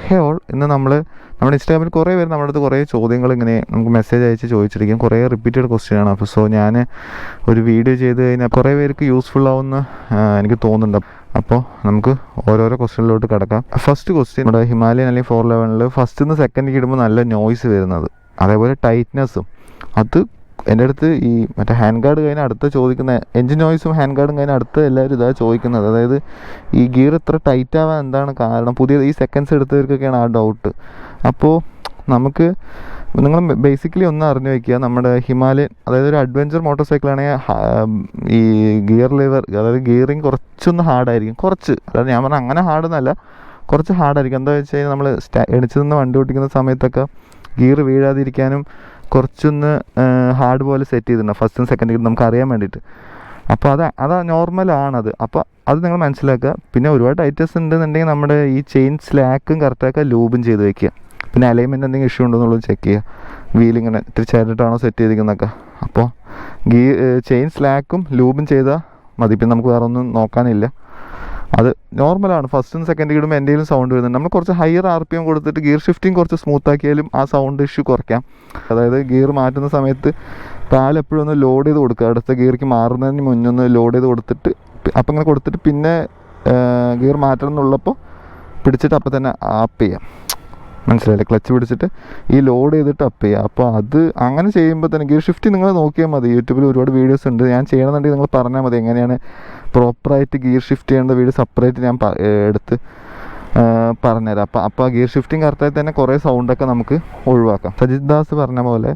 ഹേ all, ഇന്ന് നമ്മുടെ ഇൻസ്റ്റാഗ്രാമിൽ കുറേ പേര് നമ്മുടെ അടുത്ത് കുറേ ചോദ്യങ്ങൾ ഇങ്ങനെ നമുക്ക് മെസ്സേജ് അയച്ച് ചോദിച്ചിരിക്കും. കുറേ റിപ്പീറ്റഡ് ക്വസ്റ്റ്യൻ ആണ്. അപ്പോൾ ഞാൻ ഒരു വീഡിയോ ചെയ്ത് കഴിഞ്ഞാൽ കുറേ പേർക്ക് യൂസ്ഫുൾ ആവുമെന്ന് എനിക്ക് തോന്നുന്നുണ്ട്. അപ്പോൾ നമുക്ക് ഓരോരോ ക്വസ്റ്റ്യനിലോട്ട് കിടക്കാം. ഫസ്റ്റ് ക്വസ്റ്റ്യൻ, നമ്മുടെ ഹിമാലയൻ അല്ലെങ്കിൽ 411 ഫസ്റ്റ് നിന്ന് സെക്കൻഡിലേക്ക് ഇടുമ്പോൾ നല്ല നോയ്സ് വരുന്നത്, അതേപോലെ ടൈറ്റ്നെസ്സും. അത് എൻ്റെ അടുത്ത് ഈ മറ്റേ ഹാൻഡ് ഗാർഡ് കഴിഞ്ഞാൽ അടുത്ത ചോദിക്കുന്ന എൻജിൻ നോയ്സും ഹാൻഡ് ഗാർഡും കഴിഞ്ഞാൽ അടുത്ത് എല്ലാവരും ഇതാണ് ചോദിക്കുന്നത്. അതായത് ഈ ഗിയർ ഇത്ര ടൈറ്റ് ആവാൻ എന്താണ് കാരണം? പുതിയ ഈ സെക്കൻഡ്സ് എടുത്തവർക്കൊക്കെയാണ് ആ ഡൗട്ട്. അപ്പോൾ നിങ്ങൾ ബേസിക്കലി ഒന്ന് അറിഞ്ഞു വയ്ക്കുക, നമ്മുടെ ഹിമാലയൻ, അതായത് ഒരു അഡ്വഞ്ചർ മോട്ടോർ സൈക്കിളാണെങ്കിൽ ഈ ഗിയർ ലിവർ, അതായത് ഗിയറിങ് കുറച്ചൊന്ന് ഹാർഡായിരിക്കും. കുറച്ച്, അതായത് ഞാൻ പറഞ്ഞാൽ അങ്ങനെ ഹാർഡെന്നല്ല, കുറച്ച് ഹാർഡായിരിക്കും. എന്താ വെച്ച് കഴിഞ്ഞാൽ നമ്മൾ എണിച്ചു നിന്ന് വണ്ടി ഓടിക്കുന്ന സമയത്തൊക്കെ ഗിയർ വീഴാതിരിക്കാനും കുറച്ചൊന്ന് ഹാർഡ് പോലെ സെറ്റ് ചെയ്തിട്ടുണ്ട് ഫസ്റ്റും സെക്കൻഡും നമുക്ക് അറിയാൻ വേണ്ടിയിട്ട്. അപ്പോൾ അത് നോർമലാണത്. അപ്പോൾ അത് നിങ്ങൾ മനസ്സിലാക്കുക. പിന്നെ ഒരുപാട് ടൈറ്റ്നസ് ഉണ്ടെന്നുണ്ടെങ്കിൽ നമ്മുടെ ഈ ചെയിൻ സ്ലാക്കും കറക്റ്റാക്കുക, ലൂബും ചെയ്ത് വയ്ക്കുക. പിന്നെ അലൈൻമെൻറ്റ് എന്തെങ്കിലും ഇഷ്യൂ ഉണ്ടോ എന്നുള്ളത് ചെക്ക് ചെയ്യുക. വീലിങ്ങനെ ഇത്തിരി ചേർന്നിട്ടാണോ സെറ്റ് ചെയ്തിരിക്കുന്നതൊക്കെ. അപ്പോൾ ചെയിൻ സ്ലാക്കും ലൂബും ചെയ്താൽ മതി. പിന്നെ നമുക്ക് വേറെ ഒന്നും നോക്കാനില്ല. അത് നോർമലാണ്. ഫസ്റ്റും സെക്കൻഡ് ഇടുമ്പോൾ എന്തെങ്കിലും സൗണ്ട് വരുന്നുണ്ട്. നമ്മൾ കുറച്ച് ഹയർ RPM കൊടുത്തിട്ട് ഗിയർ ഷിഫ്റ്റിംഗ് കുറച്ച് സ്മൂത്താക്കിയാലും ആ സൗണ്ട് ഇഷ്യൂ കുറയ്ക്കാം. അതായത് ഗിയർ മാറ്റുന്ന സമയത്ത് കാലെപ്പോഴും ഒന്ന് ലോഡ് ചെയ്ത് കൊടുക്കുക. അടുത്ത ഗിയർക്ക് മാറുന്നതിന് മുന്നൊന്ന് ലോഡ് ചെയ്ത് കൊടുത്തിട്ട് അപ്പം ഇങ്ങനെ കൊടുത്തിട്ട് പിന്നെ ഗിയർ മാറ്റണം എന്നുള്ളപ്പോൾ പിടിച്ചിട്ട് അപ്പം തന്നെ അപ്പ് ചെയ്യാം. മനസ്സിലായില്ലേ? ക്ലച്ച് പിടിച്ചിട്ട് ഈ ലോഡ് ചെയ്തിട്ട് അപ്പ് ചെയ്യുക. അപ്പോൾ അത് അങ്ങനെ ചെയ്യുമ്പോൾ തന്നെ ഗിയർ ഷിഫ്റ്റ് നിങ്ങൾ നോക്കിയാൽ മതി. യൂട്യൂബിൽ ഒരുപാട് വീഡിയോസ് ഉണ്ട്. ഞാൻ ചെയ്യണമെന്നുണ്ടെങ്കിൽ നിങ്ങൾ പറഞ്ഞാൽ മതി എങ്ങനെയാണ് പ്രോപ്പറായിട്ട് ഗിയർ ഷിഫ്റ്റ് ചെയ്യേണ്ട വീഡിയോ സെപ്പറേറ്റ് ഞാൻ എടുത്ത് പറഞ്ഞുതരാം. അപ്പോൾ ഗിയർ ഷിഫ്റ്റിംഗ് കറക്റ്റായി തന്നെ കുറേ സൗണ്ടൊക്കെ നമുക്ക് ഒഴിവാക്കാം. സജിത് ദാസ് പറഞ്ഞ പോലെ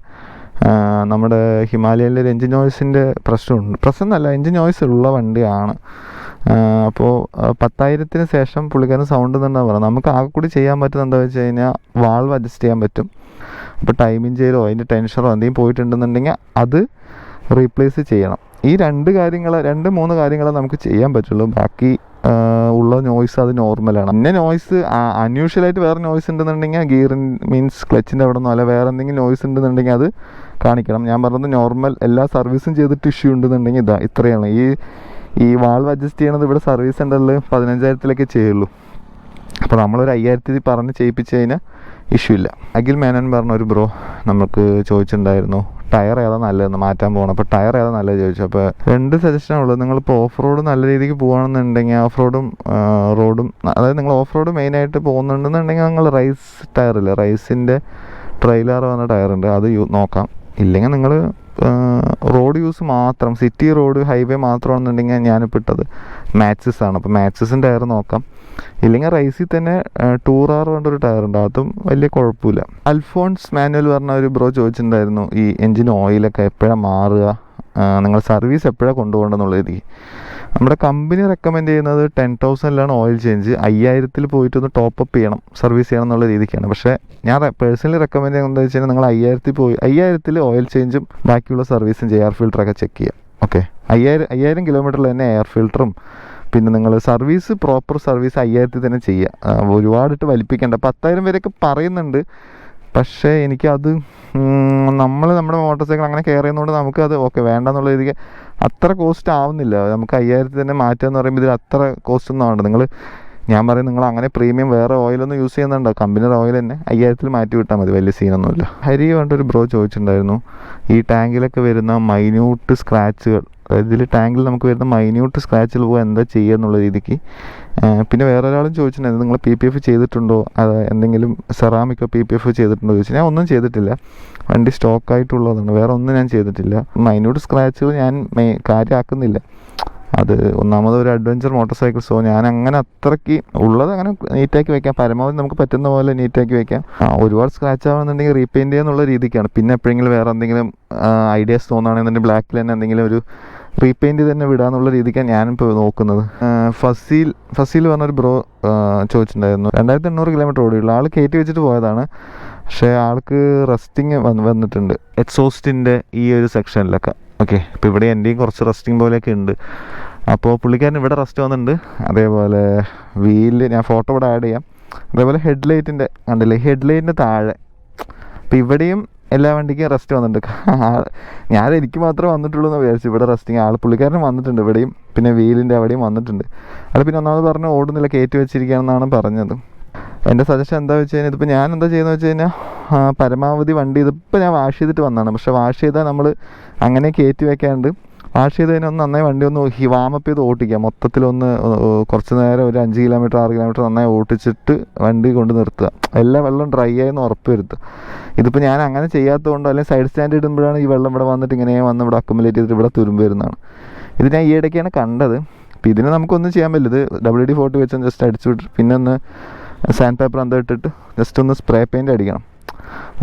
നമ്മുടെ ഹിമാലയനിൽ ഒരു എൻജിൻ നോയ്സിൻ്റെ പ്രശ്നമല്ല, എൻജിൻ നോയ്സ് ഉള്ള വണ്ടിയാണ്. അപ്പോൾ 10,000 ശേഷം പുള്ളിക്കാരൻ സൗണ്ട് എന്നുണ്ടാകും പറയാം. നമുക്ക് ആകെ കൂടി ചെയ്യാൻ പറ്റുന്നത് എന്താ വെച്ച് കഴിഞ്ഞാൽ വാൾവ് അഡ്ജസ്റ്റ് ചെയ്യാൻ പറ്റും. അപ്പോൾ ടൈമിംഗ് ചെയ്യലോ അതിൻ്റെ ടെൻഷനോ എന്തെങ്കിലും പോയിട്ടുണ്ടെന്നുണ്ടെങ്കിൽ അത് റീപ്ലേസ് ചെയ്യണം. ഈ 2-3 കാര്യങ്ങളെ നമുക്ക് ചെയ്യാൻ പറ്റുള്ളൂ. ബാക്കി ഉള്ള നോയ്സ് അത് നോർമലാണ്. പിന്നെ നോയ്സ് അൺയൂഷ്വലായിട്ട് വേറെ നോയ്സ് ഉണ്ടെന്നുണ്ടെങ്കിൽ ഗിയറിൻ മീൻസ് ക്ലച്ചിൻ്റെ അവിടെ നിന്നോ അല്ല വേറെ എന്തെങ്കിലും നോയ്സ് ഉണ്ടെന്നുണ്ടെങ്കിൽ അത് കാണിക്കണം. ഞാൻ പറഞ്ഞത് നോർമൽ എല്ലാ സർവീസും ചെയ്തിട്ട് ഇഷ്യൂ ഉണ്ടെന്നുണ്ടെങ്കിൽ ഇത്രയാണ്. ഈ വാൾവ് അഡ്ജസ്റ്റ് ചെയ്യണത് ഇവിടെ സർവീസ് സെൻ്ററിൽ 15,000 ചെയ്യുള്ളൂ. അപ്പോൾ നമ്മളൊരു 5,000 പറഞ്ഞ് ചെയ്യിപ്പിച്ച് കഴിഞ്ഞാൽ ഇഷ്യൂ ഇല്ല. അഖിൽ മേനൻ പറഞ്ഞ ഒരു ബ്രോ നമുക്ക് ചോദിച്ചിട്ടുണ്ടായിരുന്നു ടയർ ഏതാ നല്ലതെന്ന് മാറ്റാൻ പോകണം. അപ്പോൾ ടയർ ഏതാ നല്ലത് ചോദിച്ചു. അപ്പോൾ 2 സജഷനാണുള്ളത്. നിങ്ങളിപ്പോൾ ഓഫ് റോഡ് നല്ല രീതിക്ക് പോകുകയാണെന്നുണ്ടെങ്കിൽ ഓഫ് റോഡും റോഡും, അതായത് നിങ്ങൾ ഓഫ് റോഡ് മെയിനായിട്ട് പോകുന്നുണ്ടെന്നുണ്ടെങ്കിൽ നിങ്ങൾ റൈസ് ടയറില്ല, റൈസിൻ്റെ ട്രെയിലർ വന്ന ടയറുണ്ട്, അത് നോക്കാം. ഇല്ലെങ്കിൽ നിങ്ങൾ റോഡ് യൂസ് മാത്രം, സിറ്റി റോഡ് ഹൈവേ മാത്രമാണെന്നുണ്ടെങ്കിൽ ഞാനിപ്പോൾ ഇട്ടത് മാക്സിസ് ആണ്. അപ്പോൾ മാക്സിസിൻ്റെ ടയർ നോക്കാം. ഇല്ലെങ്കിൽ റൈസിൽ തന്നെ 2R പറഞ്ഞൊരു ടയറുണ്ട്, അതും വലിയ കുഴപ്പമില്ല. അൽഫോൺസ് മാനുവൽ പറഞ്ഞ ഒരു ബ്രോ ചോദിച്ചിട്ടുണ്ടായിരുന്നു ഈ എൻജിൻ ഓയിലൊക്കെ എപ്പോഴാണ് മാറുക, നിങ്ങൾ സർവീസ് എപ്പോഴാണ് കൊണ്ടുപോകേണ്ടതെന്നുള്ള രീതി. നമ്മുടെ കമ്പനി റെക്കമെൻഡ് ചെയ്യുന്നത് 10,000 ഓയിൽ ചേഞ്ച്, 5,000 പോയിട്ടൊന്ന് ടോപ്പപ്പ് ചെയ്യണം, സർവീസ് ചെയ്യണം എന്നുള്ള രീതിക്കാണ്. പക്ഷേ ഞാൻ പേഴ്സണലി റെക്കമെൻഡ് ചെയ്യുന്നത് എന്താ വെച്ച് കഴിഞ്ഞാൽ നിങ്ങൾ 5,000 ഓയിൽ ചേഞ്ചും ബാക്കിയുള്ള സർവീസും എയർ ഫിൽറ്ററൊക്കെ ചെക്ക് ചെയ്യാം. ഓക്കെ, 5,000 കിലോമീറ്ററിൽ തന്നെ എയർ ഫിൽറ്ററും പിന്നെ നിങ്ങൾ സർവീസ് പ്രോപ്പർ സർവീസ് 5,000 തന്നെ ചെയ്യുക. ഒരുപാടിട്ട് വലിപ്പിക്കേണ്ട. 10,000 വരെയൊക്കെ പറയുന്നുണ്ട്. പക്ഷേ എനിക്കത് നമ്മുടെ മോട്ടോർ സൈക്കിൾ അങ്ങനെ കെയർ ചെയ്യുന്നതുകൊണ്ട് നമുക്കത് ഓക്കെ വേണ്ടെന്നുള്ള രീതിക്ക് അത്ര കോസ്റ്റ് ആവുന്നില്ല. നമുക്ക് 5,000 തന്നെ മാറ്റുക എന്ന് പറയുമ്പോൾ ഇതിൽ അത്ര കോസ്റ്റ് ഒന്നും ആവണ്ട. ഞാൻ പറയും നിങ്ങൾ അങ്ങനെ പ്രീമിയം വേറെ ഓയിലൊന്നും യൂസ് ചെയ്യുന്നുണ്ടോ, കമ്പനിയുടെ ഓയിൽ തന്നെ 5,000 മാറ്റി വിട്ടാൽ മതി, വലിയ സീനൊന്നുമില്ല. ഹരി പറഞ്ഞൊരു ബ്രോ ചോദിച്ചിട്ടുണ്ടായിരുന്നു ഈ ടാങ്കിലൊക്കെ വരുന്ന മൈന്യൂട്ട് സ്ക്രാച്ചുകൾ, അതായത് ഇതിൽ ടാങ്കിൽ നമുക്ക് വരുന്ന മൈന്യൂട്ട് സ്ക്രാച്ചുകൾ പോകാൻ എന്താ ചെയ്യുക എന്നുള്ള രീതിക്ക്. പിന്നെ വേറെ ഒരാളും ചോദിച്ചിട്ടുണ്ടായിരുന്നു നിങ്ങൾ PPF ചെയ്തിട്ടുണ്ടോ, അത് എന്തെങ്കിലും സെറാമിക്കോ PPF ചെയ്തിട്ടുണ്ടോ ചോദിച്ചു. ഞാൻ ഒന്നും ചെയ്തിട്ടില്ല, വണ്ടി സ്റ്റോക്കായിട്ടുള്ളതാണ്, വേറെ ഒന്നും ഞാൻ ചെയ്തിട്ടില്ല. മൈന്യൂട്ട് സ്ക്രാച്ചുകൾ ഞാൻ കാര്യമാക്കുന്നില്ല. അത് ഒന്നാമത് ഒരു അഡ്വഞ്ചർ മോട്ടോർ സൈക്കിൾ, സോ ഞാൻ അങ്ങനെ അത്രയ്ക്ക് ഉള്ളത് അങ്ങനെ നീറ്റാക്കി വയ്ക്കാം, പരമാവധി നമുക്ക് പറ്റുന്ന പോലെ നീറ്റാക്കി വയ്ക്കാം. ഒരുപാട് സ്ക്രാച്ച് ആവുന്നുണ്ടെങ്കിൽ റീപെയിൻറ്റ് ചെയ്യാന്നുള്ള രീതിക്കാണ്. പിന്നെ എപ്പോഴെങ്കിലും വേറെ എന്തെങ്കിലും ഐഡിയാസ് തോന്നുകയാണെന്നുണ്ടെങ്കിൽ ബ്ലാക്കിൽ തന്നെ എന്തെങ്കിലും ഒരു റീപെയിൻറ്റ് തന്നെ വിടാന്നുള്ള രീതിക്കാണ് ഞാനിപ്പോൾ നോക്കുന്നത്. ഫസീൽ പറഞ്ഞൊരു ബ്രോ ചോദിച്ചിട്ടുണ്ടായിരുന്നു 2,800 കിലോമീറ്റർ ഓടിയുള്ളൂ. ആൾ കയറ്റി വെച്ചിട്ട് പോയതാണ്, പക്ഷേ ആൾക്ക് റസ്റ്റിങ് വന്നിട്ടുണ്ട് എക്സോസ്റ്റിൻ്റെ ഈ ഒരു സെക്ഷനിലൊക്കെ. ഓക്കെ, ഇപ്പോൾ ഇവിടെ എൻ്റെയും കുറച്ച് റസ്റ്റിംഗ് പോലെയൊക്കെ ഉണ്ട്. അപ്പോൾ പുള്ളിക്കാരൻ ഇവിടെ റസ്റ്റ് വന്നിട്ടുണ്ട്. അതേപോലെ വീലിൽ ഞാൻ ഫോട്ടോ ഇവിടെ ആഡ് ചെയ്യാം. അതേപോലെ ഹെഡ്ലൈറ്റിൻ്റെ കണ്ടില്ലേ, ഹെഡ്ലൈറ്റിൻ്റെ താഴെ അപ്പോൾ ഇവിടെയും എല്ലാ വണ്ടിക്കും റെസ്റ്റ് വന്നിട്ടുണ്ട്. എനിക്ക് മാത്രമേ വന്നിട്ടുള്ളൂ എന്ന് വിചാരിച്ചു. ഇവിടെ റെസ്റ്റിങ് പുള്ളിക്കാരനും വന്നിട്ടുണ്ട് ഇവിടെയും, പിന്നെ വീലിൻ്റെ അവിടെയും വന്നിട്ടുണ്ട്. അത് പിന്നെ ഒന്നാമത് പറഞ്ഞ് ഓടുന്നില്ല, കയറ്റി വെച്ചിരിക്കുകയാണെന്നാണ് പറഞ്ഞത്. എൻ്റെ സജഷൻ എന്താ വെച്ച് കഴിഞ്ഞാൽ ഇതിപ്പോൾ ഞാൻ എന്താ ചെയ്യുന്നത് വെച്ച് കഴിഞ്ഞാൽ പരമാവധി വണ്ടി ഇതിപ്പോൾ ഞാൻ വാഷ് ചെയ്തിട്ട് വന്നതാണ്. പക്ഷേ വാഷ് ചെയ്താൽ നമ്മൾ അങ്ങനെ കയറ്റി വെക്കാണ്ട് വാഷ് ചെയ്ത് കഴിഞ്ഞാൽ ഒന്ന് നന്നായി വണ്ടി ഒന്ന് വാമപ്പ് ചെയ്ത് ഓട്ടിക്കുക. മൊത്തത്തിലൊന്ന് കുറച്ച് നേരം ഒരു 5 കിലോമീറ്റർ 6 കിലോമീറ്റർ നന്നായി ഓട്ടിച്ചിട്ട് വണ്ടി കൊണ്ട് നിർത്തുക. എല്ലാ വെള്ളം ഡ്രൈ ആയെന്ന് ഉറപ്പ് വരുത്തുക. ഇതിപ്പോൾ ഞാൻ അങ്ങനെ ചെയ്യാത്തതുകൊണ്ട് അല്ലെങ്കിൽ സൈഡ് സ്റ്റാൻഡ് ഇടുമ്പോഴാണ് ഈ വെള്ളം ഇവിടെ വന്നിട്ട് ഇങ്ങനെ വന്ന് ഇവിടെ അക്കുമുലേറ്റ് ചെയ്തിട്ട് ഇവിടെ തുരുമ്പ് വരുന്നതാണ്. ഇത് ഞാൻ ഈ ഇടയ്ക്കാണ് കണ്ടത്. അപ്പോൾ ഇതിന് നമുക്കൊന്നും ചെയ്യാൻ പറ്റില്ല. ഇത് WD-40 വെച്ച് ജസ്റ്റ് അടിച്ചു വിട്ടിട്ട് പിന്നെ ഒന്ന് സാൻഡ് പേപ്പർ എന്താ ഇട്ടിട്ട് ജസ്റ്റ് ഒന്ന് സ്പ്രേ പെയിൻറ്റ് അടിക്കണം.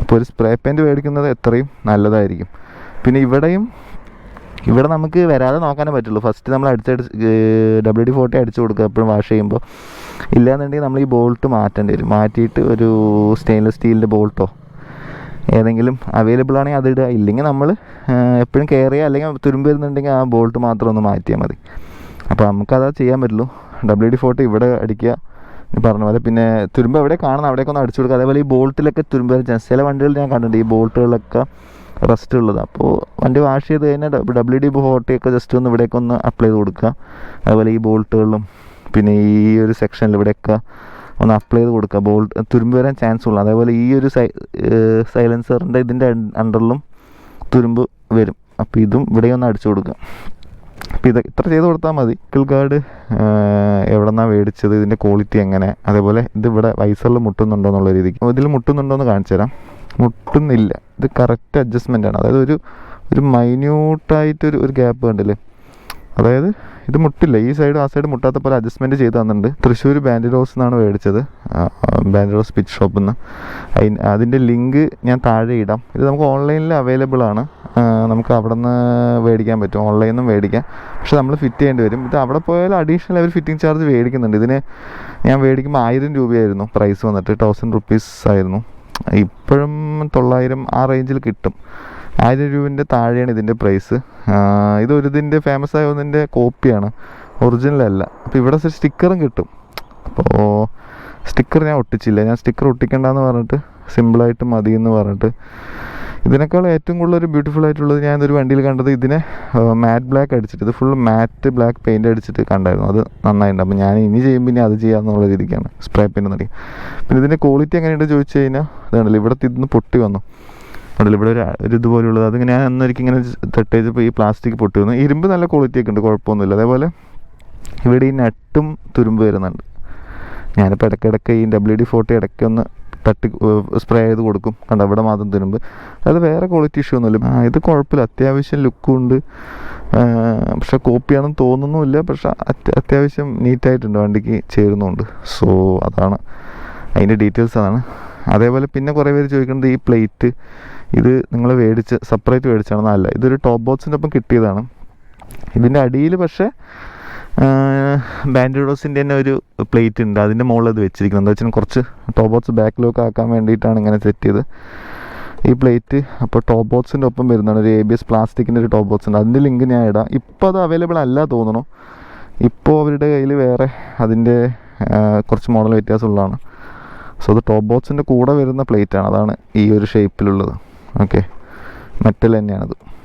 അപ്പോൾ ഒരു സ്പ്രേ പെയിൻറ്റ് മേടിക്കുന്നത് എത്രയും നല്ലതായിരിക്കും. പിന്നെ ഇവിടെ നമുക്ക് വരാതെ നോക്കാനേ പറ്റുള്ളൂ. ഫസ്റ്റ് നമ്മൾ WD-40 അടിച്ചു കൊടുക്കുക എപ്പോഴും വാഷ് ചെയ്യുമ്പോൾ. ഇല്ലയെന്നുണ്ടെങ്കിൽ നമ്മൾ ഈ ബോൾട്ട് മാറ്റേണ്ടി വരും. മാറ്റിയിട്ട് ഒരു സ്റ്റെയിൻലെസ് സ്റ്റീലിൻ്റെ ബോൾട്ടോ ഏതെങ്കിലും അവൈലബിൾ ആണെങ്കിൽ അത് ഇടുക. ഇല്ലെങ്കിൽ നമ്മൾ എപ്പോഴും കെയർ ചെയ്യുക. അല്ലെങ്കിൽ തുരുമ്പ് വരുന്നുണ്ടെങ്കിൽ ആ ബോൾട്ട് മാത്രം ഒന്ന് മാറ്റിയാൽ മതി. അപ്പോൾ നമുക്കതാ ചെയ്യാൻ പറ്റുള്ളൂ. WD-40 ഇവിടെ അടിക്കുക പറഞ്ഞ പോലെ. പിന്നെ തുരുമ്പ് എവിടെ കാണുന്ന അവിടേക്ക് ഒന്ന് അടിച്ചു കൊടുക്കുക. അതേപോലെ ഈ ബോൾട്ടിലൊക്കെ തുരുമ്പ് ചില വണ്ടികൾ ഞാൻ കണ്ടിട്ടുണ്ട് ഈ ബോൾട്ടുകളൊക്കെ റസ്റ്റ് ഉള്ളത്. അപ്പോൾ വണ്ടി വാഷ് ചെയ്ത് കഴിഞ്ഞാൽ WD-40 ഒക്കെ ജസ്റ്റ് ഒന്ന് ഇവിടേക്കൊന്ന് അപ്ലൈ ചെയ്ത് കൊടുക്കുക. അതുപോലെ ഈ ബോൾട്ടുകളിലും പിന്നെ ഈ ഒരു സെക്ഷനിൽ ഇവിടെയൊക്കെ ഒന്ന് അപ്ലൈ ചെയ്ത് കൊടുക്കുക. തുരുമ്പ് വരാൻ ചാൻസ് ഉള്ളൂ. അതേപോലെ ഈ ഒരു സൈലൻസറിൻ്റെ ഇതിൻ്റെ അണ്ടറിലും തുരുമ്പ് വരും. അപ്പോൾ ഇതും ഇവിടെ ഒന്ന് അടിച്ചു കൊടുക്കുക. അപ്പോൾ ഇത്ര ചെയ്ത് കൊടുത്താൽ മതി. ഗാർഡ് എവിടെ നിന്നാണ് മേടിച്ചത്, ഇതിൻ്റെ ക്വാളിറ്റി എങ്ങനെ, അതേപോലെ ഇതിവിടെ വൈസറിൽ മുട്ടുന്നുണ്ടോ എന്നുള്ള രീതിക്ക്. ഇതിൽ മുട്ടുന്നുണ്ടോ എന്ന് കാണിച്ചു തരാം. മുട്ടുന്നില്ല. ഇത് കറക്റ്റ് അഡ്ജസ്റ്റ്മെൻ്റ് ആണ്. അതായത് ഒരു മൈന്യൂട്ടായിട്ടൊരു ഗ്യാപ്പ് കണ്ടില്ലേ. അതായത് ഇത് മുട്ടില്ല. ഈ സൈഡ് ആ സൈഡ് മുട്ടാത്ത പോലെ അഡ്ജസ്റ്റ്മെൻറ്റ് ചെയ്ത് തന്നിട്ടുണ്ട്. തൃശ്ശൂർ ബാൻഡിറോസ് എന്നാണ് മേടിച്ചത്. ബാൻഡിറോസ് പിച്ച് ഷോപ്പിൽ നിന്ന്. അതിൻ്റെ ലിങ്ക് ഞാൻ താഴെ ഇടാം. ഇത് നമുക്ക് ഓൺലൈനിൽ അവൈലബിൾ ആണ്. നമുക്ക് അവിടെ നിന്ന് മേടിക്കാൻ പറ്റും. ഓൺലൈനിൽ നിന്നും മേടിക്കാം. പക്ഷെ നമ്മൾ ഫിറ്റ് ചെയ്യേണ്ടി വരും. ഇത് അവിടെ പോയാൽ അഡീഷണൽ അവർ ഫിറ്റിംഗ് ചാർജ് മേടിക്കുന്നുണ്ട്. ഇതിന് ഞാൻ മേടിക്കുമ്പോൾ 1000 രൂപയായിരുന്നു പ്രൈസ് വന്നിട്ട്. 1000 റുപ്പീസ് ആയിരുന്നു. ഇപ്പോഴും 900 ആ റേഞ്ചിൽ കിട്ടും. 1000 രൂപേൻ്റെ താഴെയാണ് ഇതിൻ്റെ പ്രൈസ്. ഇതിൻ്റെ ഫേമസ് ആയ ഒന്നിൻ്റെ കോപ്പിയാണ്, ഒറിജിനലല്ല. അപ്പോൾ ഇവിടെ സ്റ്റിക്കറും കിട്ടും. അപ്പോൾ സ്റ്റിക്കർ ഞാൻ ഒട്ടിച്ചില്ല. ഞാൻ സ്റ്റിക്കർ ഒട്ടിക്കണ്ടെന്ന് പറഞ്ഞിട്ട് സിമ്പിളായിട്ട് മതി എന്ന് പറഞ്ഞിട്ട്. ഇതിനേക്കാൾ ഏറ്റവും കൂടുതൽ ഒരു ബ്യൂട്ടിഫുൾ ആയിട്ടുള്ളത് ഞാൻ ഒരു വണ്ടിയിൽ കണ്ടത് ഇതിനെ മാറ്റ് ബ്ലാക്ക് അടിച്ചിട്ട്, ഇത് ഫുൾ മാറ്റ് ബ്ലാക്ക് പെയിൻറ്റ് അടിച്ചിട്ട് കണ്ടായിരുന്നു. അത് നന്നായിട്ടുണ്ട്. അപ്പോൾ ഞാൻ ഇനി ചെയ്യുമ്പോൾ ഇനി അത് ചെയ്യാമെന്നുള്ള രീതിക്കാണ് സ്പ്രേ പെയിൻറ്റ് നടി. പിന്നെ ഇതിൻ്റെ ക്വാളിറ്റി എങ്ങനെയുണ്ട് ചോദിച്ചു കഴിഞ്ഞാൽ ഇതാണല്ലോ, ഇവിടെ തിന്ന് പൊട്ടി വന്നു. ഉണ്ടല്ലോ ഇവിടെ ഒരു ഇതുപോലുള്ളത്. അതിങ്ങനെ ഞാൻ അന്നൊരിക്കൽ ഇങ്ങനെ തട്ടേച്ചപ്പോൾ ഈ പ്ലാസ്റ്റിക് പൊട്ടി വന്നു. ഇരുമ്പ് നല്ല ക്വാളിറ്റി ഒക്കെ ഉണ്ട്, കുഴപ്പമൊന്നുമില്ല. അതേപോലെ ഇവിടെ ഈ നട്ടും തുരുമ്പ് വരുന്നുണ്ട്. ഞാനിപ്പോൾ ഇടയ്ക്കിടയ്ക്ക് ഈ WD-40 ഇടയ്ക്കൊന്ന് തട്ടി സ്പ്രേ ചെയ്ത് കൊടുക്കും. കണ്ടോ ഇവിടെ മാത്രം തുരുമ്പ്. അത് വേറെ ക്വാളിറ്റി ഇഷ്യൂ ഒന്നുമില്ല. ഇത് കുഴപ്പമില്ല, അത്യാവശ്യം ലുക്കും ഉണ്ട്. പക്ഷെ കോപ്പിയാണെന്ന് തോന്നുന്നുമില്ല. പക്ഷെ അത്യാവശ്യം നീറ്റായിട്ടുണ്ട്, വണ്ടിക്ക് ചേരുന്നുണ്ട്. സോ അതാണ് അതിൻ്റെ ഡീറ്റെയിൽസ് അതാണ്. അതേപോലെ പിന്നെ കുറേ പേര് ചോദിക്കുന്നത് ഈ പ്ലേറ്റ് ഇത് നിങ്ങൾ സെപ്പറേറ്റ് മേടിച്ചാണെന്നല്ല. ഇതൊരു ടോപ്പ് ബോക്സിൻ്റെ ഒപ്പം കിട്ടിയതാണ്. ഇതിൻ്റെ അടിയിൽ പക്ഷേ ബാൻഡിറോസിൻ്റെ തന്നെ ഒരു പ്ലേറ്റ് ഉണ്ട്. അതിൻ്റെ മുകളിൽ അത് വെച്ചിരിക്കുന്നത് എന്താ വെച്ചാൽ കുറച്ച് ടോപ്പ് ബോക്സ് ബാക്കിലൊക്കെ ആക്കാൻ വേണ്ടിയിട്ടാണ് ഇങ്ങനെ സെറ്റ് ചെയ്ത് ഈ പ്ലേറ്റ്. അപ്പോൾ ടോപ്പ് ബോക്സിൻ്റെ ഒപ്പം വരുന്നതാണ് ഒരു ABS പ്ലാസ്റ്റിക്കിൻ്റെ ഒരു ടോപ്പ് ബോക്സ് ഉണ്ട്. അതിൻ്റെ ലിങ്ക് ഞാൻ ഇടാം. ഇപ്പോൾ അത് അവൈലബിൾ അല്ല തോന്നുന്നു. ഇപ്പോൾ അവരുടെ കയ്യിൽ വേറെ അതിൻ്റെ കുറച്ച് മോഡൽ വ്യത്യാസമുള്ളതാണ്. സോ അത് ടോപ്പ് ബോക്സിൻ്റെ കൂടെ വരുന്ന പ്ലേറ്റാണ്. അതാണ് ഈ ഒരു ഷേപ്പിലുള്ളത്. ഓക്കെ, മെറ്റൽ തന്നെയാണത്.